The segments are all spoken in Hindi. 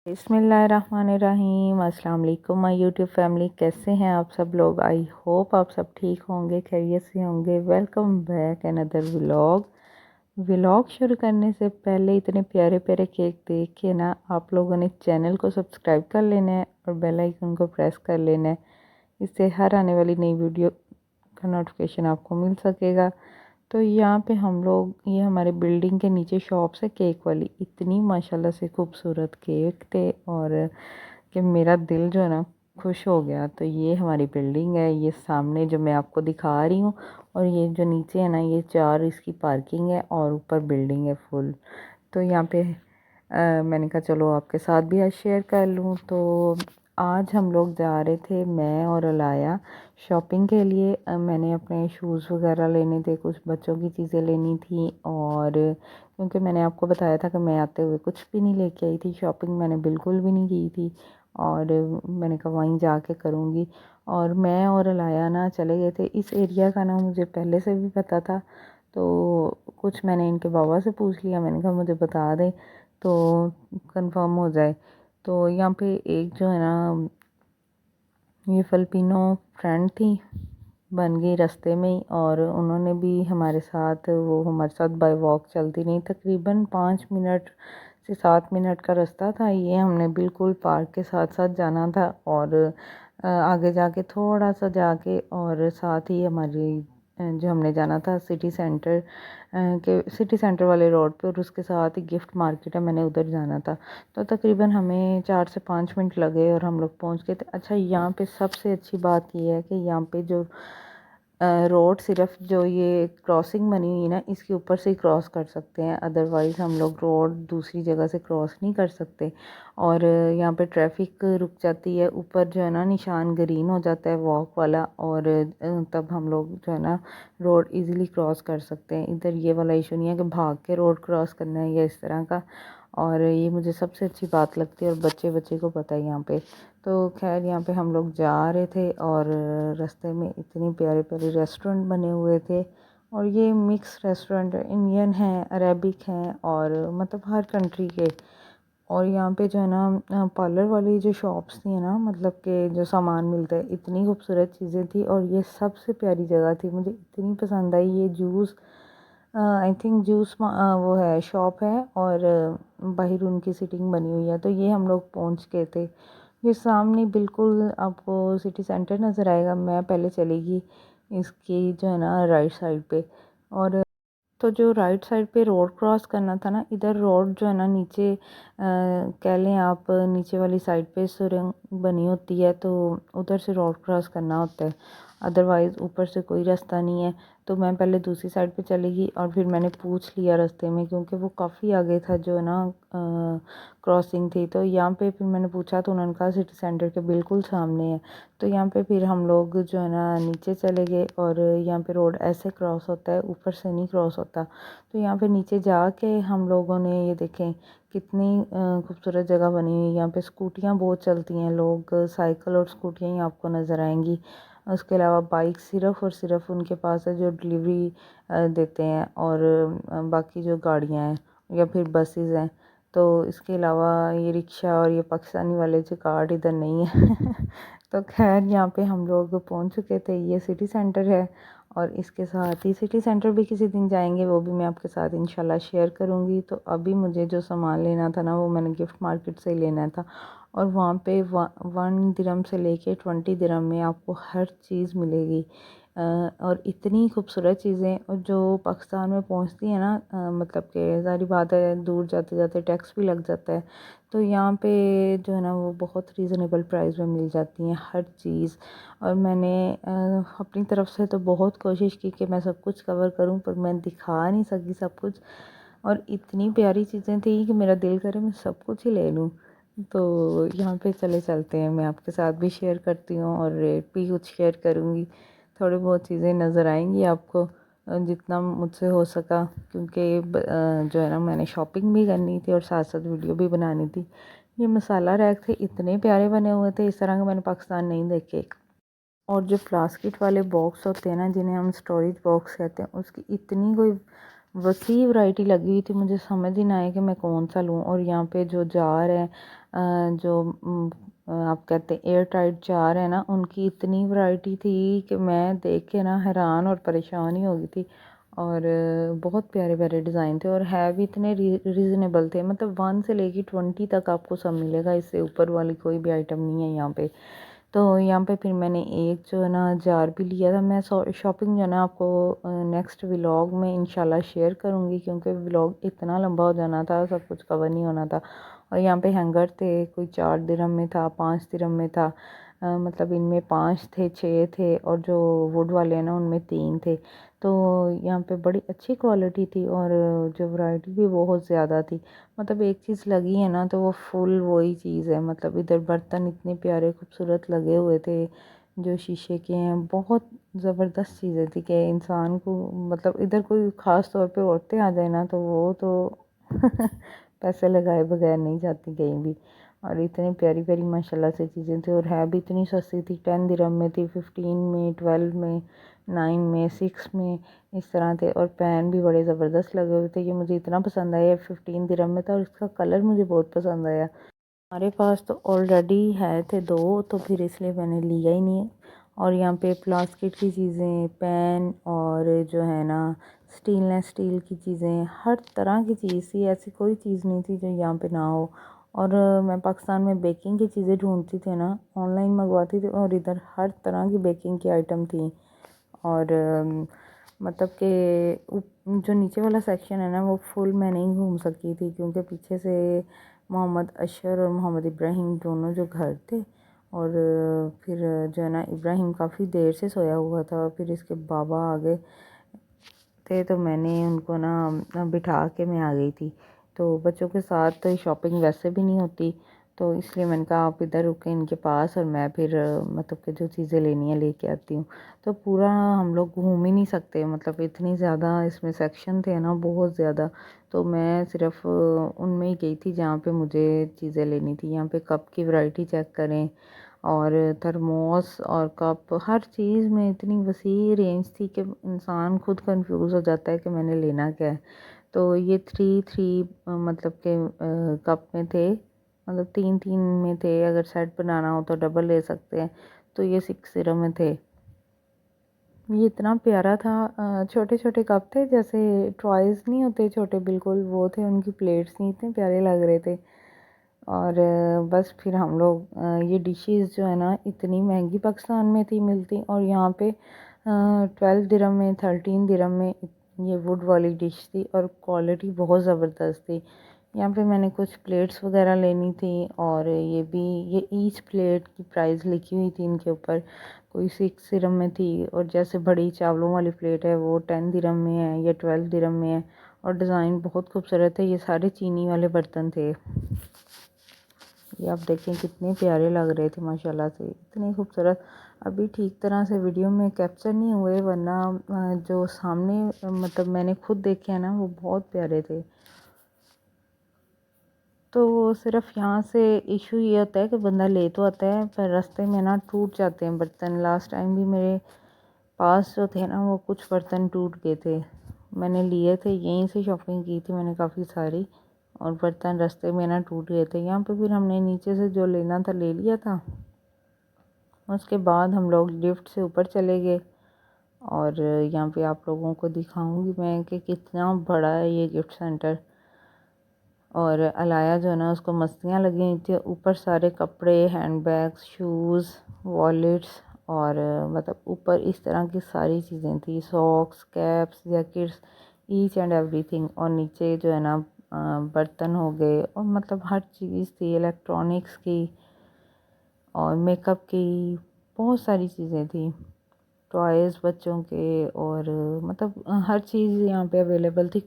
बिस्मिल्लाहिर्रहमानिर्रहीम। अस्सलाम वालेकुम माय यूट्यूब फैमिली, कैसे हैं आप सब लोग। आई होप आप सब ठीक होंगे, खैरियत से होंगे। वेलकम बैक अनदर व्लॉग शुरू करने से पहले इतने प्यारे प्यारे केक देख के ना आप लोगों ने चैनल को सब्सक्राइब कर लेना है और बेल आइकन को प्रेस कर लेना है। इससे हर आने वाली नई वीडियो का नोटिफिकेशन आपको मिल सकेगा। तो यहाँ पे हम लोग, ये हमारे बिल्डिंग के नीचे शॉप है केक वाली, इतनी माशाल्लाह से खूबसूरत केक थे और कि मेरा दिल जो है ना खुश हो गया। तो ये हमारी बिल्डिंग है, ये सामने जो मैं आपको दिखा रही हूँ, और ये जो नीचे है ना, ये 4 इसकी पार्किंग है और ऊपर बिल्डिंग है फुल। तो यहाँ पे मैंने कहा चलो आपके साथ भी आज शेयर कर लूँ। तो आज हम लोग जा रहे थे, मैं और अलाया, शॉपिंग के लिए। मैंने अपने शूज़ वगैरह लेने थे, कुछ बच्चों की चीज़ें लेनी थी, और क्योंकि मैंने आपको बताया था कि मैं आते हुए कुछ भी नहीं लेके आई थी, शॉपिंग मैंने बिल्कुल भी नहीं की थी, और मैंने कहा वहीं जाके करूँगी। और मैं और अलाया ना चले गए थे, इस एरिया का ना मुझे पहले से भी पता था। तो कुछ मैंने इनके बाबा से पूछ लिया, मैंने कहा मुझे बता दें तो कंफर्म हो जाए। तो यहाँ पे एक जो है ना, ये फ़िलिपिनो फ्रेंड थी, बन गई रास्ते में ही, और उन्होंने भी हमारे साथ, वो हमारे साथ बाय वॉक चलती नहीं, तकरीबन 5 मिनट से 7 मिनट का रास्ता था ये। हमने बिल्कुल पार्क के साथ साथ जाना था, और आगे जाके थोड़ा सा जाके, और साथ ही हमारी जो हमने जाना था सिटी सेंटर के, सिटी सेंटर वाले रोड पे, और उसके साथ ही गिफ्ट मार्केट है, मैंने उधर जाना था। तो तकरीबन हमें 4 से 5 मिनट लगे और हम लोग पहुंच गए थे। अच्छा, यहाँ पे सबसे अच्छी बात ये है कि यहाँ पे जो रोड, सिर्फ जो ये क्रॉसिंग बनी हुई है ना, इसके ऊपर से ही क्रॉस कर सकते हैं, अदरवाइज़ हम लोग रोड दूसरी जगह से क्रॉस नहीं कर सकते। और यहाँ पे ट्रैफिक रुक जाती है, ऊपर जो है ना निशान ग्रीन हो जाता है वॉक वाला, और तब हम लोग जो है ना रोड इजीली क्रॉस कर सकते हैं। इधर ये वाला इशू नहीं है कि भाग के रोड क्रॉस करना है या इस तरह का, और ये मुझे सबसे अच्छी बात लगती है, और बच्चे बच्चे को पता है यहाँ पे। तो खैर यहाँ पे हम लोग जा रहे थे, और रास्ते में इतनी प्यारे प्यारे रेस्टोरेंट बने हुए थे, और ये मिक्स रेस्टोरेंट है, इंडियन हैं, अरेबिक हैं, और मतलब हर कंट्री के। और यहाँ पे जो है ना पार्लर वाली जो शॉप्स थी ना, मतलब कि जो सामान मिलता है, इतनी खूबसूरत चीज़ें थी, और ये सबसे प्यारी जगह थी, मुझे इतनी पसंद आई। ये जूस, आई थिंक जूस वो है, शॉप है, और बाहर उनकी सीटिंग बनी हुई है। तो ये हम लोग पहुँच गए थे। ये सामने बिल्कुल आपको सिटी सेंटर नज़र आएगा। मैं पहले चली गई इसकी जो है ना राइट साइड पे, और तो जो राइट साइड पे रोड क्रॉस करना था ना, इधर रोड जो है ना नीचे, कह लें आप, नीचे वाली साइड पे सुरंग बनी होती है, तो उधर से रोड क्रॉस करना होता है, अदरवाइज़ ऊपर से कोई रास्ता नहीं है। तो मैं पहले दूसरी साइड पे चली गई, और फिर मैंने पूछ लिया रास्ते में, क्योंकि वो काफ़ी आगे था जो है ना क्रॉसिंग थी। तो यहाँ पे फिर मैंने पूछा, तो उन्होंने कहा सिटी सेंटर के बिल्कुल सामने है। तो यहाँ पे फिर हम लोग जो है ना नीचे चले गए, और यहाँ पे रोड ऐसे क्रॉस होता है, ऊपर से नहीं क्रॉस होता। तो यहाँ पे नीचे जाके हम लोगों ने, ये देखें कितनी खूबसूरत जगह बनी हुई है। यहाँ पे स्कूटियाँ बहुत चलती हैं, लोग साइकिल और स्कूटियाँ ही आपको नज़र आएंगी। उसके अलावा बाइक सिर्फ़ और सिर्फ उनके पास है जो डिलीवरी देते हैं, और बाकी जो गाड़ियाँ हैं या फिर बसेस हैं। तो इसके अलावा ये रिक्शा और ये पाकिस्तानी वाले जो कार्ड इधर नहीं है। तो खैर यहाँ पे हम लोग पहुँच चुके थे, ये सिटी सेंटर है, और इसके साथ ही सिटी सेंटर भी किसी दिन जाएंगे, वो भी मैं आपके साथ इंशाल्लाह शेयर करूँगी। तो अभी मुझे जो सामान लेना था ना, वो मैंने गिफ्ट मार्केट से ही लेना था, और वहाँ पे 1 दिरहम से लेके 20 दिरहम में आपको हर चीज़ मिलेगी। और इतनी खूबसूरत चीज़ें, और जो पाकिस्तान में पहुँचती हैं ना, मतलब कि ज़ाहिर बात है दूर जाते जाते टैक्स भी लग जाता है। तो यहाँ पे जो है ना वो बहुत रीज़नेबल प्राइस में मिल जाती हैं हर चीज़। और मैंने अपनी तरफ से तो बहुत कोशिश की कि मैं सब कुछ कवर करूँ, पर मैं दिखा नहीं सकी सब कुछ, और इतनी प्यारी चीज़ें थी कि मेरा दिल करे मैं सब कुछ ही ले लूँ। तो यहाँ पे चले चलते हैं, मैं आपके साथ भी शेयर करती हूँ, और रेट भी कुछ शेयर करूँगी। थोड़ी बहुत चीज़ें नज़र आएंगी आपको, जितना मुझसे हो सका, क्योंकि जो है ना मैंने शॉपिंग भी करनी थी और साथ साथ वीडियो भी बनानी थी। ये मसाला रैक थे, इतने प्यारे बने हुए थे, इस तरह के मैंने पाकिस्तान नहीं देखे। और जो प्लास्टिक वाले बॉक्स होते हैं ना, जिन्हें हम स्टोरेज बॉक्स कहते हैं, उसकी इतनी कोई वसी वैरायटी लगी हुई थी, मुझे समझ ही ना आया कि मैं कौन सा लूँ। और यहाँ पे जो जार है जो आप कहते हैं एयर टाइट जार है ना, उनकी इतनी वैरायटी थी कि मैं देख के ना हैरान और परेशान ही हो गई थी। और बहुत प्यारे प्यारे डिज़ाइन थे और है भी इतने रीज़नेबल थे, मतलब 1 से लेके 20 तक आपको सब मिलेगा, इससे ऊपर वाली कोई भी आइटम नहीं है यहाँ पे। तो यहाँ पे फिर मैंने एक जो है ना जार भी लिया था। मैं शॉपिंग जो है ना आपको नेक्स्ट व्लॉग में इंशाल्लाह शेयर करूँगी, क्योंकि व्लॉग इतना लंबा हो जाना था, सब कुछ कवर नहीं होना था। और यहाँ पे हैंगर थे, कोई 4 दिरहम में था, 5 दिरहम में था। मतलब इनमें 5 थे, 6 थे, और जो वुड वाले हैं ना उनमें 3 थे। तो यहाँ पे बड़ी अच्छी क्वालिटी थी और जो वैरायटी भी बहुत ज़्यादा थी। मतलब एक चीज़ लगी है ना तो वो फुल वही चीज़ है। मतलब इधर बर्तन इतने प्यारे खूबसूरत लगे हुए थे जो शीशे के हैं, बहुत ज़बरदस्त चीज़ें थी कि इंसान को, मतलब इधर कोई ख़ास तौर पे औरतें आ जाए ना तो वो तो पैसे लगाए बगैर नहीं जाती कहीं भी। और इतनी प्यारी प्यारी माशाल्लाह से चीज़ें थी और है भी इतनी सस्ती थी। 10 दिरहम में थी, 15 में, 12 में, 9 में, 6 में, इस तरह थे। और पैन भी बड़े ज़बरदस्त लगे हुए थे। ये मुझे इतना पसंद आया, 15 दिरहम में था और इसका कलर मुझे बहुत पसंद आया। हमारे पास तो ऑलरेडी है थे 2, तो फिर इसलिए मैंने लिया ही नहीं है। और यहाँ पे प्लास्टिक की चीज़ें, पैन और जो है ना स्टेनलेस स्टील की चीज़ें, हर तरह की चीज़ थी, ऐसी कोई चीज़ नहीं थी जो यहाँ पे ना हो। और मैं पाकिस्तान में बेकिंग की चीज़ें ढूंढती थी ना, ऑनलाइन मंगवाती थी, और इधर हर तरह की बेकिंग की आइटम थी। और मतलब कि जो नीचे वाला सेक्शन है ना वो फुल मैं नहीं घूम सकती थी, क्योंकि पीछे से मोहम्मद अशर और मोहम्मद इब्राहिम दोनों जो घर थे। और फिर जो है ना इब्राहिम काफ़ी देर से सोया हुआ था, फिर इसके बाबा आ गए थे तो मैंने उनको ना बिठा के मैं आ गई थी। तो बच्चों के साथ शॉपिंग वैसे भी नहीं होती, तो इसलिए मैंने कहा आप इधर रुकें इनके पास और मैं फिर मतलब कि जो चीज़ें लेनी है लेके आती हूँ। तो पूरा हम लोग घूम ही नहीं सकते, मतलब इतनी ज़्यादा इसमें सेक्शन थे ना, बहुत ज़्यादा। तो मैं सिर्फ उनमें ही गई थी जहाँ पे मुझे चीज़ें लेनी थी। यहाँ पे कप की वैरायटी चेक करें, और थर्मोस और कप, हर चीज़ में इतनी वसी रेंज थी कि इंसान खुद कंफ्यूज हो जाता है कि मैंने लेना क्या है। तो ये थ्री थ्री मतलब के कप में थे, मतलब 3 3 में थे। अगर सेट बनाना हो तो डबल ले सकते हैं। तो ये 6 दिरहम में थे। ये इतना प्यारा था। छोटे छोटे कप थे, जैसे टॉयज़ नहीं होते छोटे बिल्कुल, वो थे। उनकी प्लेट्स नहीं, इतने प्यारे लग रहे थे। और बस फिर हम लोग ये डिशेस जो है ना इतनी महंगी पाकिस्तान में थी मिलती, और यहाँ पे 12 दिरहम में, 13 दिरहम में ये वुड वाली डिश थी और क्वालिटी बहुत ज़बरदस्त थी। यहाँ पे मैंने कुछ प्लेट्स वगैरह लेनी थी, और ये भी, ये ईच प्लेट की प्राइस लिखी हुई थी इनके ऊपर। कोई 6 दिरहम में थी, और जैसे बड़ी चावलों वाली प्लेट है वो 10 दिरहम में है या 12 दिरहम में है। और डिज़ाइन बहुत खूबसूरत है। ये सारे चीनी वाले बर्तन थे। ये आप देखें कितने प्यारे लग रहे थे माशाल्लाह से, इतने खूबसूरत। अभी ठीक तरह से वीडियो में कैप्चर नहीं हुए, वरना जो सामने मतलब मैंने खुद देखे हैं ना वो बहुत प्यारे थे। तो सिर्फ यहाँ से इशू ये होता है कि बंदा ले तो आता है पर रास्ते में ना टूट जाते हैं बर्तन। लास्ट टाइम भी मेरे पास जो थे ना वो कुछ बर्तन टूट गए थे। मैंने लिए थे, यहीं से शॉपिंग की थी मैंने काफ़ी सारी, और बर्तन रास्ते में ना टूट गए थे। यहाँ पे फिर हमने नीचे से जो लेना था ले लिया था। उसके बाद हम लोग लिफ्ट से ऊपर चले गए, और यहाँ पे आप लोगों को दिखाऊंगी मैं कि कितना बड़ा है ये गिफ्ट सेंटर। और अलाया जो है ना उसको मस्तियाँ लगी हुई थी, ऊपर सारे कपड़े, हैंड बैग्स, शूज़, वॉलेट्स, और मतलब ऊपर इस तरह की सारी चीज़ें थी, socks, caps, jackets, each and everything. और नीचे जो है ना बर्तन हो गए, और मतलब हर चीज़ थी, इलेक्ट्रॉनिक्स की और मेकअप की, बहुत सारी चीज़ें थी, टॉयज़ बच्चों के, और मतलब हर चीज़ यहाँ पे अवेलेबल थी।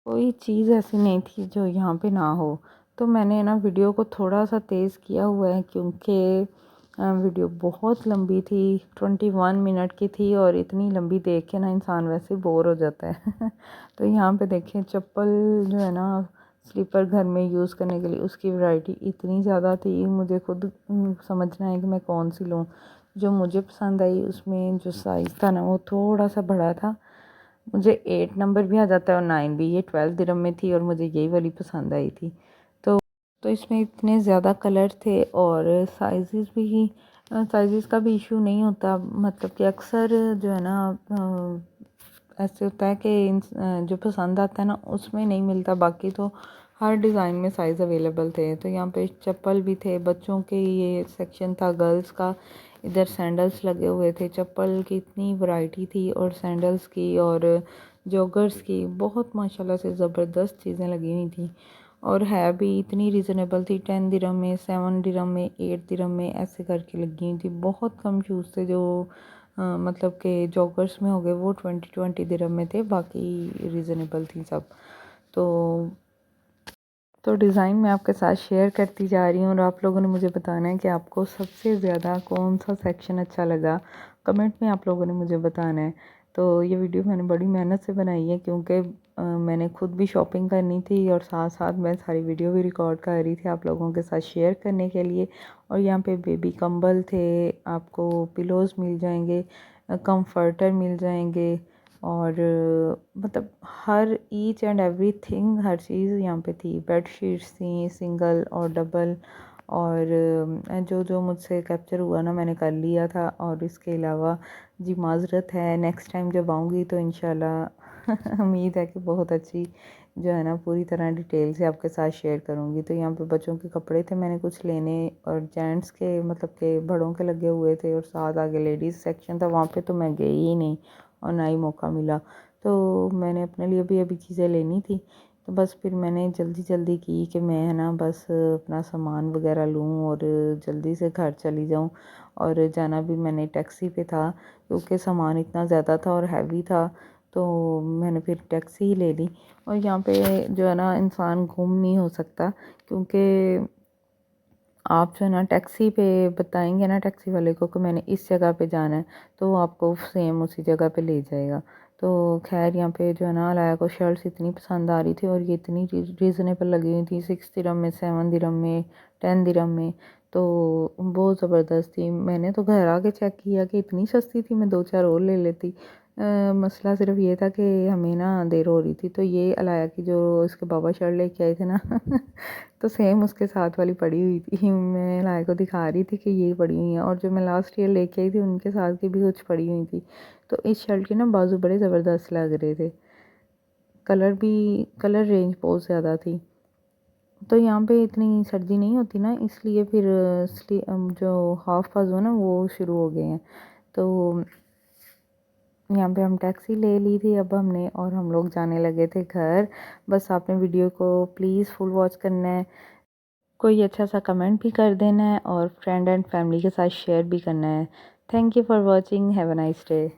कोई चीज़ ऐसी नहीं थी जो यहाँ पे ना हो। तो मैंने ना वीडियो को थोड़ा सा तेज़ किया हुआ है, क्योंकि वीडियो बहुत लंबी थी, 21 मिनट की थी, और इतनी लंबी देख के ना इंसान वैसे बोर हो जाता है। तो यहाँ पे देखें चप्पल जो है ना स्लीपर घर में यूज़ करने के लिए, उसकी वैरायटी इतनी ज़्यादा थी, मुझे खुद समझना है कि मैं कौन सी लूँ। जो मुझे पसंद आई उसमें जो साइज़ था ना वो थोड़ा सा बड़ा था, मुझे 8 नंबर भी आ जाता है और 9 भी। ये 12 दिरहम में थी और मुझे यही वाली पसंद आई थी। तो इसमें इतने ज़्यादा कलर थे और साइज़ का भी इशू नहीं होता। मतलब कि अक्सर जो है ना ऐसे होता है कि जो पसंद आता है ना उसमें नहीं मिलता, बाकी तो हर डिज़ाइन में साइज़ अवेलेबल थे। तो यहाँ पे चप्पल भी थे, बच्चों के ये सेक्शन था गर्ल्स का। इधर सैंडल्स लगे हुए थे, चप्पल की इतनी वैरायटी थी और सैंडल्स की और जॉगर्स की बहुत माशाल्लाह से ज़बरदस्त चीज़ें लगी हुई थी। और है भी इतनी रीज़नेबल थी, 10 दिरहम में, 7 दिरहम में, 8 दिरहम में ऐसे करके लगी हुई थी। बहुत कम शूज़ थे जो मतलब कि जॉगर्स में हो गए वो 20 दिरहम में थे, बाकी रीज़नेबल थी सब। तो डिज़ाइन मैं आपके साथ शेयर करती जा रही हूँ और आप लोगों ने मुझे बताना है कि आपको सबसे ज़्यादा कौन सा सेक्शन अच्छा लगा। कमेंट में आप लोगों ने मुझे बताना है। तो ये वीडियो मैंने बड़ी मेहनत से बनाई है क्योंकि मैंने खुद भी शॉपिंग करनी थी और साथ साथ मैं सारी वीडियो भी रिकॉर्ड कर रही थी आप लोगों के साथ शेयर करने के लिए। और यहाँ पे बेबी कंबल थे, आपको पिलोज़ मिल जाएंगे, कंफर्टर मिल जाएंगे और मतलब हर ईच एंड एवरीथिंग, हर चीज़ यहाँ पे थी। बेड शीट्स थी सिंगल और डबल। और जो जो मुझसे कैप्चर हुआ ना मैंने कर लिया था। और इसके अलावा जी माज़रत है, नेक्स्ट टाइम जब आऊँगी तो इंशाल्लाह उम्मीद है कि बहुत अच्छी जो है ना पूरी तरह डिटेल से आपके साथ शेयर करूँगी। तो यहाँ पे बच्चों के कपड़े थे मैंने कुछ लेने, और जेंट्स के मतलब के बड़ों के लगे हुए थे और साथ आगे लेडीज़ सेक्शन था, वहाँ पे तो मैं गई ही नहीं और ना ही मौका मिला। तो मैंने अपने लिए भी अभी चीज़ें लेनी थी, तो बस फिर मैंने जल्दी जल्दी की कि मैं है ना बस अपना सामान वगैरह लूँ और जल्दी से घर चली जाऊँ। और जाना भी मैंने टैक्सी पे था क्योंकि सामान इतना ज़्यादा था और हैवी था, तो मैंने फिर टैक्सी ही ले ली। और यहाँ पे जो है ना इंसान गुम नहीं हो सकता क्योंकि आप जो है ना टैक्सी पे बताएंगे ना टैक्सी वाले को कि मैंने इस जगह पे जाना है, तो वो आपको सेम उसी जगह पे ले जाएगा। तो खैर यहाँ पे जो है ना अलाया को शर्ट्स इतनी पसंद आ रही थी और ये इतनी रीज़नेबल लगी हुई थी, 6 दिरहम में, 7 दिरहम में, 10 दिरहम में। तो बहुत ज़बरदस्त थी। मैंने तो घर आके चेक किया कि इतनी सस्ती थी, मैं 2-4 और ले लेती। मसला सिर्फ ये था कि हमें ना देर हो रही थी। तो ये अलाया की जो इसके बाबा शर्ट लेके आए थे ना तो सेम उसके साथ वाली पड़ी हुई थी। मैं अलाया को दिखा रही थी कि ये पड़ी हुई हैं, और जो मैं लास्ट ईयर लेके आई थी उनके साथ की भी कुछ पड़ी हुई थी। तो इस शर्ट के ना बाजू बड़े ज़बरदस्त लग रहे थे, कलर रेंज बहुत ज़्यादा थी। तो यहाँ पे इतनी सर्दी नहीं होती ना, इसलिए फिर जो हाफ बाजू ना वो शुरू हो गए हैं। तो यहाँ पे हम टैक्सी ले ली थी अब हमने, और हम लोग जाने लगे थे घर। बस आपने वीडियो को प्लीज़ फुल वॉच करना है, कोई अच्छा सा कमेंट भी कर देना है और फ्रेंड एंड फैमिली के साथ शेयर भी करना है। Thank you for watching, have a nice day.